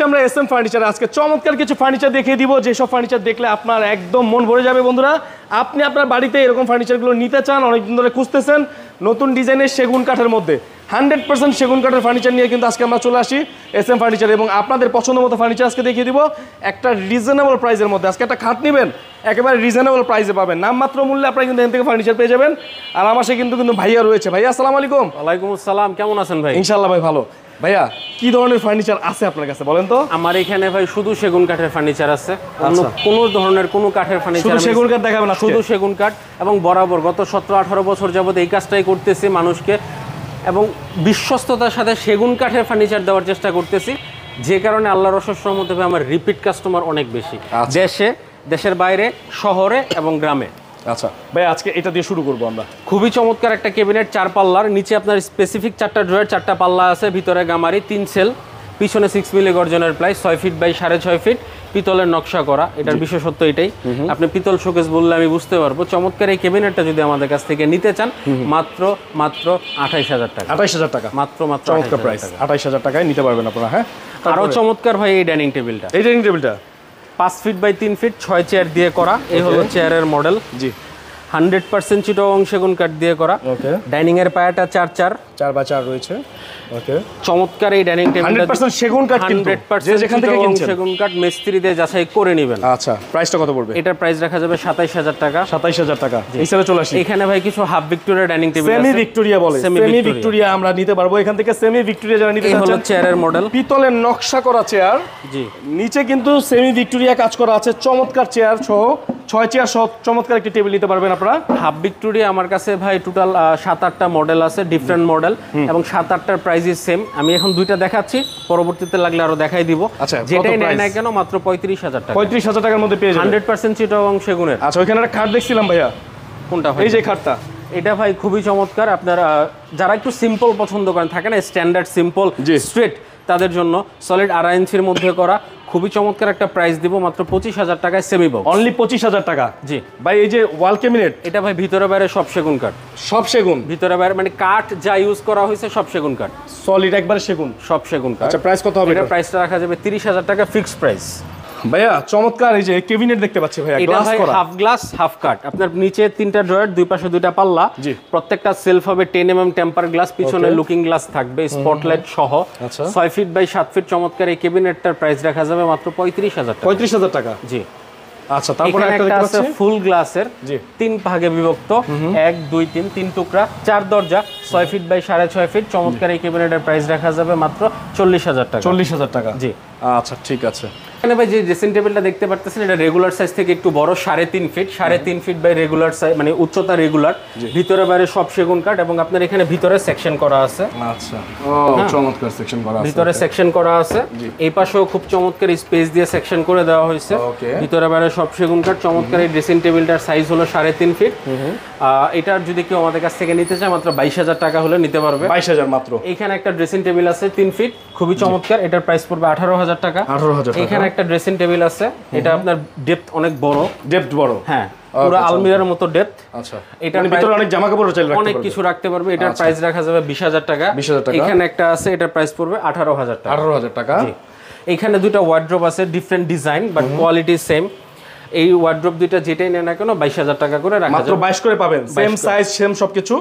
আমরা এসএম ফার্নিচারে আজকে চমৎকার কিছু ফার্নিচার দেখিয়ে দিব, যেসব ফার্নিচার দেখলে আপনার একদম মন ভরে যাবে। বন্ধুরা, আপনি আপনার বাড়িতে এরকম ফার্নিচারগুলো নিতে চান, অনেকদিন ধরে খুঁজতেছেন, নতুন ডিজাইনের সেগুন কাঠের মধ্যে 100% সেগুন কাঠের ফার্নিচার নিয়ে কিন্তু আজকে আমরা চলে আসি এসএম ফার্নিচার, এবং আপনাদের পছন্দ মতো ফার্নিচার আজকে দেখিয়ে দিব একটা রিজনেবল প্রাইসের মধ্যে। আজকে একটা খাট নেবেন, একেবারে রিজনেবল প্রাইসে পাবেন, নামমাত্র মূল্যে আপনারা কিন্তু এখান থেকে ফার্নিচার পেয়ে যাবেন। আর আমার সাথে কিন্তু ভাইয়া রয়েছে। ভাইয়া আসসালামু আলাইকুম। ওয়ালাইকুম আসসালাম, কেমন আছেন ভাই? ইনশাআল্লাহ ভাই ভালো। ভাইয়া কি ধরনের ফার্নিচার আছে আপনার কাছে বলেন তো? আমার এখানে ভাই শুধু সেগুন কাঠের ফার্নিচার আছে, অন্য কোনো ধরনের কোনো কাঠের ফার্নিচার। শুধু সেগুন কাঠ দেখাবেন? শুধু সেগুন কাঠ, এবং বরাবর গত 17-18 বছর যাবত এই কাজটাই করতেছি মানুষকে, এবং বিশ্বস্ততার সাথে সেগুন কাঠের ফার্নিচার দেওয়ার চেষ্টা করতেছি, যে কারণে আল্লাহর অশেষ রহমতে আমার রিপিট কাস্টমার অনেক বেশি, দেশের বাইরে, শহরে এবং গ্রামে। আচ্ছা ভাই, আজকে এটা দিয়ে শুরু করবো আমরা। খুবই চমৎকার একটা ক্যাবিনেট, 4 পাল্লার, নিচে আপনার স্পেসিফিক 4টা ড্রয়ার, 4টা পাল্লা আছে, ভিতরে গামারি 3 সেল, পিছনে 6 মিলি গর্জনের প্লাই, 6 ফিট বাই 6.5 ফিট, পিতলের নকশা করা। এটার বিশেষত্ব এটাই, আপনি পিতল শোকেস বললে আমি বুঝতে পারবো। চমৎকার এই ক্যাবিনেটটা যদি আমাদের কাছ থেকে নিতে চান, মাত্র 28,000 টাকা। 28,000 টাকা মাত্র চমৎকার প্রাইস। 28,000 টাকায় নিতে পারবেন আপনারা। হ্যাঁ, আরো চমৎকার ভাই এই ডাইনিং টেবিলটা। এই ডাইনিং টেবিলটা 5 ফিট বাই 3 ফিট, 6 চেয়ার দিয়ে করা। এই হলো চেয়ারের মডেল। জি, 100% চিটাগং সেগুন কাঠ দিয়ে করা। ওকে, ডাইনিং এর পায়াটা 4x4 রয়েছে। ওকে, চমৎকার এই ডাইনিং টেবিলটা 100% সেগুন কাঠ, কিন্তু 100% যেখান থেকে কিনছেন সেগুন কাঠ মিস্ত্রি দিয়ে যাচাই করে নেবেন। আচ্ছা, প্রাইসটা কত পড়বে? এটার প্রাইস রাখা যাবে 27,000 টাকা। 27,000 টাকা। এই সাইডে চলে আসি। এখানে ভাই কিছু হাফ ভিক্টোরিয়া ডাইনিং টেবিল আছে, সেমি ভিক্টোরিয়া বলে, সেমি ভিক্টোরিয়া আমরা নিতে পারবো এখান থেকে। সেমি ভিক্টোরিয়া যারা নিতে চাচ্ছেন, এই হলো চেয়ারের মডেল, পিতলের নকশা করা চেয়ার। জি, নিচে কিন্তু সেমি ভিক্টোরিয়া কাজ করা আছে, চমৎকার চেয়ার সহ, 6 চেয়ার সহ চমৎকার একটি টেবিল নিতে পারবেন আপনারা। হাফ ভিক্টোরিয়া আমার কাছে ভাই টোটাল 7-8টা মডেল আছে, ডিফারেন্ট মডেল, এবং 7-8টার প্রাইস সেম। আমি এখন দুইটা দেখাচ্ছি, পরবর্তীতে লাগলে আরো দেখাই দিব। আচ্ছা, যেটাই নেয় না কেন মাত্র 35,000 টাকা। 35,000 টাকার মধ্যে পেয়ে যাবেন, 100% চিটাগং সেগুনের। আচ্ছা, ওইখানে একটা খাট দেখছিলাম ভাইয়া, কোনটা ভাই? এই যে খাটটা, এটা ভাই খুবই চমৎকার। আপনারা যারা একটু সিম্পল পছন্দ করেন, থাকে না স্ট্যান্ডার্ড সিম্পল স্ট্রেট, তাদের জন্য সলিড 2.5 ইঞ্চির মধ্যে করা, খুবই চমৎকার একটা প্রাইস দিব, মাত্র 25,000 টাকায় সেমি বক্স। অনলি 25,000 টাকা। জি ভাই, এই যে ওয়াল ক্যাবিনেট, এটা ভাই ভিতরে বাইরে সব সেগুন কাঠ। সব সেগুন? ভিতরে বাইরে মানে কাঠ যা ইউজ করা হয়েছে সব সেগুন কাঠ, সলিড একবারে সেগুন, সব সেগুন কাঠ। আচ্ছা, প্রাইস কত হবে? এটা প্রাইসটা রাখা যাবে 30,000 টাকা, ফিক্সড প্রাইস। ভাইয়া চমৎকার এই যে ক্যাবিনেট দেখতে পাচ্ছি ভাইয়া, গ্লাস করা, হাফ গ্লাস হাফ কাট। আপনার নিচে 3টা ড্রয়ার, দুই পাশে 2টা পাল্লা, প্রত্যেকটা সেলফ হবে 10 mm টেম্পার গ্লাস, পিছনে লুকিং গ্লাস থাকবে, স্পটলাইট সহ। 6 ফিট বাই 7 ফিট চমৎকার এই ক্যাবিনেটটার প্রাইস রাখা যাবে মাত্র 35,000 টাকা। 35,000 টাকা। জি, আচ্ছা, তারপরে একটা আছে ফুল গ্লাসের, 3 ভাগে বিভক্ত, 1 2 3 টুকরা, 4 দরজা, 6 ফিট বাই 6.5 ফিট চমৎকার এই ক্যাবিনেটের প্রাইস রাখা যাবে মাত্র 40,000 টাকা। 40,000 টাকা। জি, আচ্ছা, ঠিক আছে। এখানে ভাই যে ড্রেসিং টেবিলটা দেখতে পাচ্ছেন, এটা রেগুলার সাইজ থেকে একটু বড়, 3.5 feet, 3.5 feet by regular size, মানে উচ্চতা রেগুলার, ভিতরে বাইরে সব সেগুন কাঠ, এবং আপনার এখানে ভিতরে সেকশন করা আছে। আচ্ছা, ও চমৎকার সেকশন করা আছে, ভিতরে সেকশন করা আছে। এই পাশেও খুব চমৎকার স্পেস দিয়ে সেকশন করে দেওয়া হয়েছে, ভিতরে বাইরে সব সেগুন কাঠ। চমৎকার এই ড্রেসিং টেবিলটার সাইজ হলো 3.5 ফিট। এটার যদি কেউ আমাদের কাছ থেকে নিতে চায়, মাত্র 22,000 টাকা হলে নিতে পারবে। 22,000 মাত্র। এখানে একটা ড্রেসিং টেবিল আছে 3 ফিট, খুবই চমৎকার, এটার প্রাইস পড়বে 18,000 টাকা। 18,000 টাকা। এখানে একটা ড্রেসিং টেবিল আছে, এটা আপনার ডেপথ অনেক বড়, ডেপথ বড়, হ্যাঁ, পুরো আলমিরার মতো ডেপথ। আচ্ছা, এটার ভিতরে অনেক জামা কাপড় চাইলে অনেক কিছু রাখতে পারবে। এটার প্রাইস রাখা যাবে 20,000 টাকা। 20,000 টাকা। এখানে একটা আছে, এটার প্রাইস পড়বে 18,000 টাকা। 18,000 টাকা। এখানে দুটো ওয়ার্ড্রোব আছে, different design but quality same. এই ওয়ার্ড্রোব দুইটা যেটাই নেয় না কেন 22,000 টাকা করে রাখা যাবে, মাত্র 22 করে পাবেন, সেম সাইজ সেম সবকিছু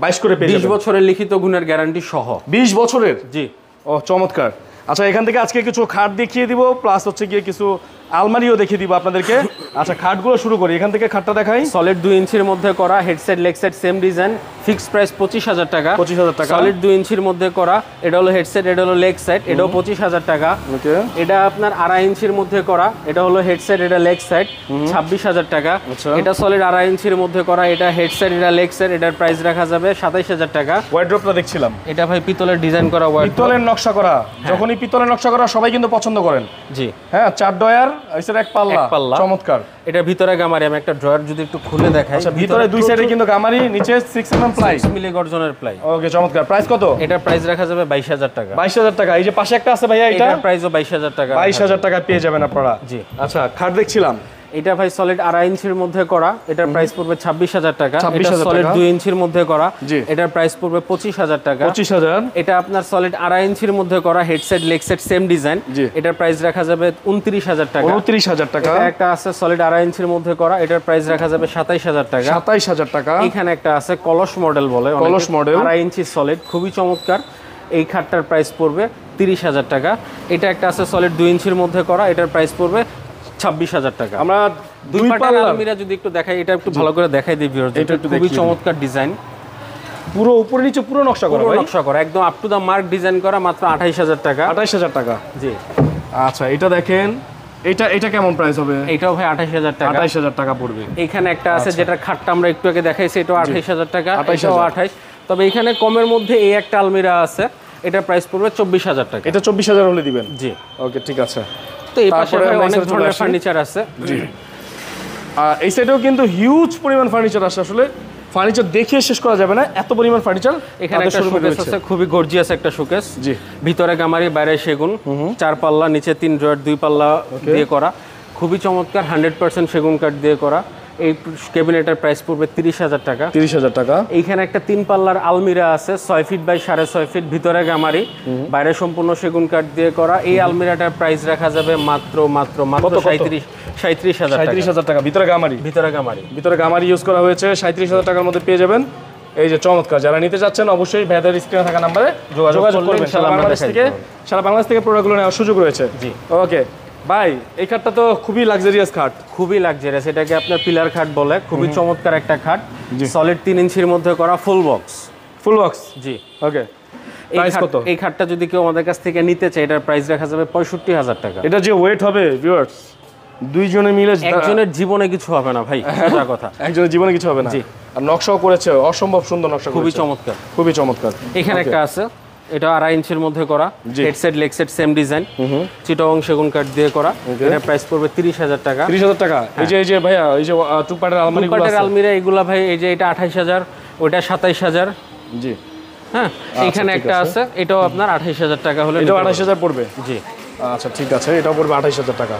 22 করে পেয়ে যাবেন। 20 বছরের লিখিত গুণের গ্যারান্টি সহ। 20 বছরের? জি। ও চমৎকার। আচ্ছা, এখান থেকে আজকে কিছু খাট দেখিয়ে দিব, প্লাস হচ্ছে গিয়ে কিছু আলমারিও দেখিয়ে দিব আপনাদেরকে। আচ্ছা, খাটগুলো শুরু করি, এখান থেকে খাটটা দেখাই। সলিড 2 ইঞ্চির মধ্যে করা, head side leg side same design, fixed price 25,000 টাকা। 25,000 টাকা। সলিড 2 ইঞ্চির মধ্যে করা, এটা হলো হেড সাইড, এটা হলো লেগ সাইড, এটাও 25,000 টাকা। ওকে, এটা আপনার 2.5 ইঞ্চির মধ্যে করা, এটা হলো হেড সাইড, এটা লেগ সাইড, 26,000 টাকা। এটা সলিড 2.5 ইঞ্চির মধ্যে করা, এটা হেড সাইড, এটা লেগ সাইড, এটার প্রাইস রাখা যাবে 27,000 টাকা। ওয়ার্ড্রোবটা দেখছিলাম, এটা ভাই পিতলের ডিজাইন করা ওয়ার্ড্রোব, পিতলের নকশা করা। যখনই পিতলের নকশা করা সবাই কিন্তু পছন্দ করেন। জি, হ্যাঁ, 4 ডয়ার, এছাড়া এক পাল্লা, চমৎকার। এটা ভিতরে গামারি, আমি একটা ড্রয়ার যদি একটু খুলে দেখাই। আচ্ছা, ভিতরে দুই সাইডে কিন্তু গামারি, নিচে 6 mm প্লাই, 6 মিলি গর্জনের প্লাই। ওকে, চমৎকার। প্রাইস কত? এটার প্রাইস রাখা যাবে 22,000 টাকা। 22,000 টাকা। এই যে পাশে একটা আছে ভাইয়া, এটার প্রাইসও 22,000 টাকা। 22,000 টাকা পেয়ে যাবেন আপনারা। জি। আচ্ছা, খাট দেখছিলাম, এটা ভাই সলিড 2.5 ইঞ্চির মধ্যে করা, এটার প্রাইস পড়বে 26,000 টাকা। এটা 26,000 সলিড টাকা। 2 ইঞ্চির মধ্যে করা, জি। এটার প্রাইস পড়বে 25,000 টাকা। 25,000। এটা আপনার সলিড 2.5 ইঞ্চির মধ্যে করা, headset leg set same design, জি। এটার প্রাইস রাখা যাবে 29,000 টাকা। 29,000 টাকা। এটা একটা আছে সলিড 2.5 ইঞ্চির মধ্যে করা, এটার প্রাইস রাখা যাবে 27,000 টাকা। 27,000 টাকা। এখানে একটা আছে কলস মডেল বলে, কলস মডেল। 2.5 ইঞ্চি সলিড, খুবই চমৎকার। এই খাটটার প্রাইস পড়বে 30,000 টাকা। এটা একটা আছে সলিড 2 ইঞ্চির মধ্যে করা, এটার প্রাইস পড়বে 26,000 টাকা। আমরা দুই দুই পাটের পাল্লার আলমিরা যদি একটু দেখাই, এটা একটু ভালো করে দেখাই দিই ভিউয়ারদের। এটা একটু খুবই দেখিয়ে দিন। চমৎকার ডিজাইন, পুরো উপরে নিচে পুরো নকশা করা পুরো ভাই। নকশা করা, একদম up to the mark design করা, মাত্র 28,000 টাকা। 28,000 টাকা। জি। আচ্ছা এটা দেখেন, এটা কেমন প্রাইস হবে? এইটাও ভাই 28,000 টাকা। 28,000 টাকা পড়বে। এখানে একটা আছে যেটা খাটটা আমরা একটু আগে দেখাইছি, এটাও 28,000 টাকা। 28,000 এটাও 28। তবে এখানে কমের মধ্যে এই একটা আলমিরা আছে, এটার প্রাইস পড়বে 24,000 টাকা। এটা 24,000 হলে দিবেন? জি। ওকে ঠিক আছে। তো এই পাশে তারপরে ভাই আমরা অনেক এসে চলে ধরনের আসি। ফার্নিচার আছে। জি। এই সাইডেও কিন্তু হিউজ পরিমাণ ফার্নিচার আছে, আসলে ফার্নিচার দেখে শেষ করা যাবে না, এত পরিমাণ ফার্নিচার এখানে একটা শোকেস আছে, খুবই গর্জিয়াস একটা শোকেস। জি। ভিতরে গামারি, বাইরে সেগুন, 4 পাল্লা, নিচে 3 ড্রয়ার, 2 পাল্লা দিয়ে করা, খুবই চমৎকার, 100% সেগুন কাঠ দিয়ে করা। এই ক্যাবিনেটের প্রাইস পড়বে 30,000 টাকা। 30,000 টাকা। এইখানে একটা 3 পাল্লার আলমিরা আছে, 6 ফিট বাই 6.5 ফিট, ভিতরে গামারি, বাইরে সম্পূর্ণ সেগুন কাঠ দিয়ে করা। এই আলমিরাটার প্রাইস রাখা যাবে মাত্র 37,000 টাকা। 37,000 টাকা। ভিতরে গামারি, ভিতরে গামারি ইউজ করা হয়েছে। 37,000 টাকার মধ্যে পেয়ে যাবেন। এই যে চমৎকার, যারা নিতে চাচ্ছেন অবশ্যই ভাইদের স্ক্রিনে থাকা নাম্বারে যোগাযোগ করবেন। সারা বাংলাদেশ থেকে প্রোডাক্টগুলো নেওয়ার সুযোগ রয়েছে। জি। ওকে ভাই, এই খাটটা তো খুবই লাক্সারিয়াস খাট। খুবই লাক্সারিয়াস, এটাকে আপনার পিলার খাট বলে, খুবই চমৎকার একটা খাট, সলিড 3 ইঞ্চির মধ্যে করা, ফুল বক্স। জি। ওকে। প্রাইস কত? এই খাটটা যদি কেউ আমাদের কাছ থেকে নিতে চায়, এটার প্রাইস রাখা যাবে 65,000 টাকা। এটা যে ওয়েট হবে ভিউয়ার্স, দুইজনে মিলে একজনের জীবনে কিছু হবে না ভাই, সোজা কথা। একজনের জীবনে কিছু হবে না। জি। আর নকশাও করেছে, অসম্ভব সুন্দর নকশা, খুবই চমৎকার, খুবই চমৎকার। এখানে একটা আছে, এটা 2.5 ইঞ্চির মধ্যে করা, headset leg set same design, Chittagong সেগুন কাঠ দিয়ে করা। এটার প্রাইস পড়বে 30,000 টাকা। 30,000 টাকা। এই যে ভাইয়া, এই যে টু পার্টের আলমারি, আলমিরা এগুলা ভাই, এই যে এটা 28,000, ওইটা 27,000। জি। হ্যাঁ, এখানে একটা আছে, এটাও আপনার 28,000 টাকা হলে। এটাও 28,000 পড়বে? জি। আচ্ছা ঠিক আছে, এটাও পড়বে 28,000 টাকা।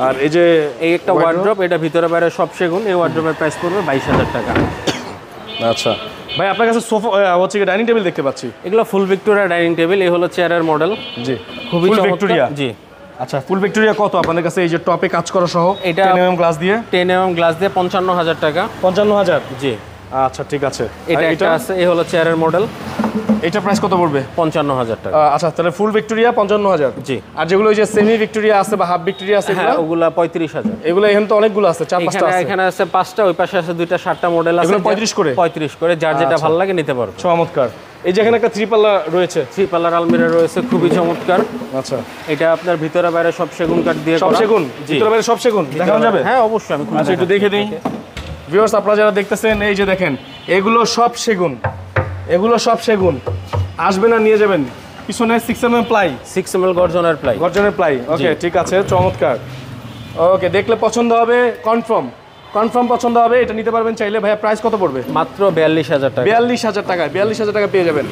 আর এই যে এই একটা ওয়ার্ড্রপ, এটা ভিতরে বাইরে সব সেগুন, এই ওয়ার্ড্রপের প্রাইস পড়বে 22,000 টাকা। আচ্ছা ভাই, আপনার কাছে সোফা হচ্ছে কি ডাইনিং টেবিল দেখতে পাচ্ছি? এগুলো ফুল ভিক্টোরিয়া ডাইনিং টেবিল, এই হলো চেয়ারের মডেল। জি। খুবই ফুল চমৎকার। ভিক্টোরিয়া? জি। আচ্ছা, ফুল ভিক্টোরিয়া কত আপনাদের কাছে? এই যে টপে কাজ করা সহ, এটা 10 mm গ্লাস দিয়ে? 10 mm গ্লাস দিয়ে 55,000 টাকা। 55,000? জি। আচ্ছা ঠিক আছে। এটা একটা আছে, এই হলো চেয়ারের মডেল, এটা প্রাইস কত পড়বে? 55,000 টাকা। আচ্ছা, তাহলে ফুল ভিক্টোরিয়া 55,000। জি। আর যেগুলো ওই যে সেমি ভিক্টোরিয়া আছে বা হাফ ভিক্টোরিয়া আছে, হ্যাঁ, ওগুলা 35,000। এগুলো এখানে তো অনেকগুলো আছে, 4-5টা আছে। এখানে আছে 5টা, ওই পাশে আছে 2টা, 7টা মডেল আছে। এগুলো 35 করে? 35 করে, যার যেটা ভালো লাগে নিতে পারবে। চমৎকার। এই যে এখানে একটা 3 পাল্লা রয়েছে, 3 পাল্লার আলমিরা রয়েছে, খুবই চমৎকার। আচ্ছা, এটা আপনার ভিতরে বাইরে সব সেগুন কাঠ দিয়ে সব করা। সেগুন? জি। ভিতরে বাইরে সব সেগুন দেখানো যাবে? হ্যাঁ অবশ্যই, আমি আচ্ছা একটু দেখে দিই ভিউয়ার্স, আপনারা যারা দেখতেছেন, এই যে দেখেন, এগুলো সব সেগুন, এগুলো সব সেগুন। আসবেন আর নিয়ে যাবেন। পিছনে 6 mm প্লাই, 6 mm গর্জনের প্লাই। গর্জনের প্লাই। ওকে ঠিক আছে, চমৎকার। ওকে, দেখলে পছন্দ হবে, কনফার্ম পছন্দ হবে, এটা নিতে পারবেন চাইলে। ভাইয়া প্রাইস কত পড়বে? মাত্র 42,000 টাকা। 42,000 টাকা। 42,000 টাকা পেয়ে যাবেন।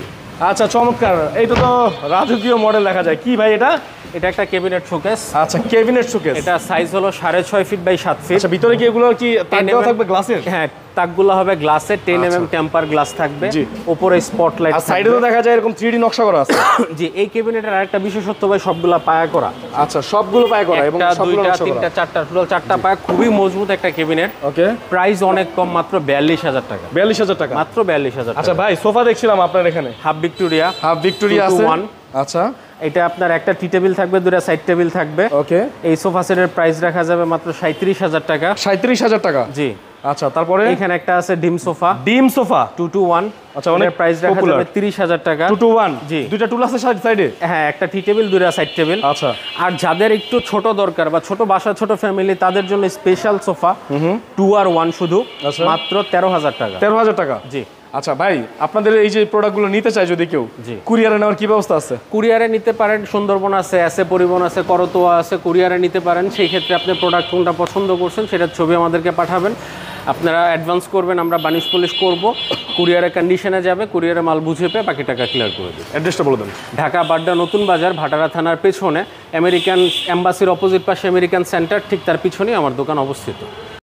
আচ্ছা চমৎকার, এইটা তো রাজকীয় মডেল দেখা যায়। কি ভাই এটা? এটা একটা ক্যাবিনেট শোকেস। আচ্ছা, ক্যাবিনেট শোকেস। এটা সাইজ হলো 6.5 ফিট বাই 7 ফিট। আচ্ছা, ভিতরে কি এগুলো কি তাক দেওয়া থাকবে গ্লাসের? হ্যাঁ, তাকগুলো হবে গ্লাসের, 10 mm টেম্পার গ্লাস থাকবে। জি। উপরে স্পটলাইট আর সাইডে তো দেখা যায় এরকম 3D নকশা করা আছে। জি। এই ক্যাবিনেটের আরেকটা বিশেষত্ব ভাই, সবগুলা পায়া করা। আচ্ছা, সবগুলো পায় করা এবং একটা, সবগুলো দুইটা, নকশা করা। তিনটা, চারটা, টোটাল 4টা পায়া, খুবই মজবুত একটা ক্যাবিনেট। ওকে। প্রাইস অনেক কম, মাত্র 42,000 টাকা। 42,000 টাকা। মাত্র 42,000 আচ্ছা টাকা। ভাই, সোফা দেখছিলাম আপনার এখানে, half Victoria. Half Victoria 2 to আছে। 1। আচ্ছা। এটা আপনার একটা টি টেবিল থাকবে, 2টা সাইড টেবিল থাকবে। ওকে। এই সোফা সেটের প্রাইস রাখা যাবে মাত্র 37,000 টাকা। 37,000 টাকা? জি। আচ্ছা, তারপরে এখানে একটা আছে ডিম সোফা, ডিম সোফা 2 to 1। আচ্ছা, অনেক প্রাইস রাখা popular। যাবে 30,000 টাকা। 2 to 1? জি। দুইটা টুল আছে সাইডে? হ্যাঁ, একটা টি টেবিল, 2টা সাইড টেবিল। আচ্ছা। আর যাদের একটু ছোট দরকার বা ছোট বাসা, ছোট ফ্যামিলি, তাদের জন্য স্পেশাল সোফা 2 আর 1 শুধু, আচ্ছা। মাত্র 13,000 টাকা। 13,000 টাকা? জি। আচ্ছা ভাই, আপনাদের এই যে প্রোডাক্টগুলো নিতে চাই যদি কেউ, জি। কুরিয়ারে নেওয়ার কি ব্যবস্থা আছে? কুরিয়ারে নিতে পারেন, সুন্দরবন আছে, এসে পরিবহন আছে, করতোয়া আছে, কুরিয়ারে নিতে পারেন। সেই ক্ষেত্রে আপনি প্রোডাক্ট কোনটা পছন্দ করছেন সেটার ছবি আমাদেরকে পাঠাবেন, আপনারা অ্যাডভান্স করবেন, আমরা বানিশ পলিশ করব, কুরিয়ারে কন্ডিশনে যাবে, কুরিয়ারে মাল বুঝে পেয়ে বাকি টাকা ক্লিয়ার করে দেবে। অ্যাড্রেসটা বলে দেন। ঢাকা বাড্ডা নতুন বাজার, ভাটারা থানার পেছনে, আমেরিকান এম্বাসির অপোজিট পাশে আমেরিকান সেন্টার, ঠিক তার পিছনেই আমার দোকান অবস্থিত।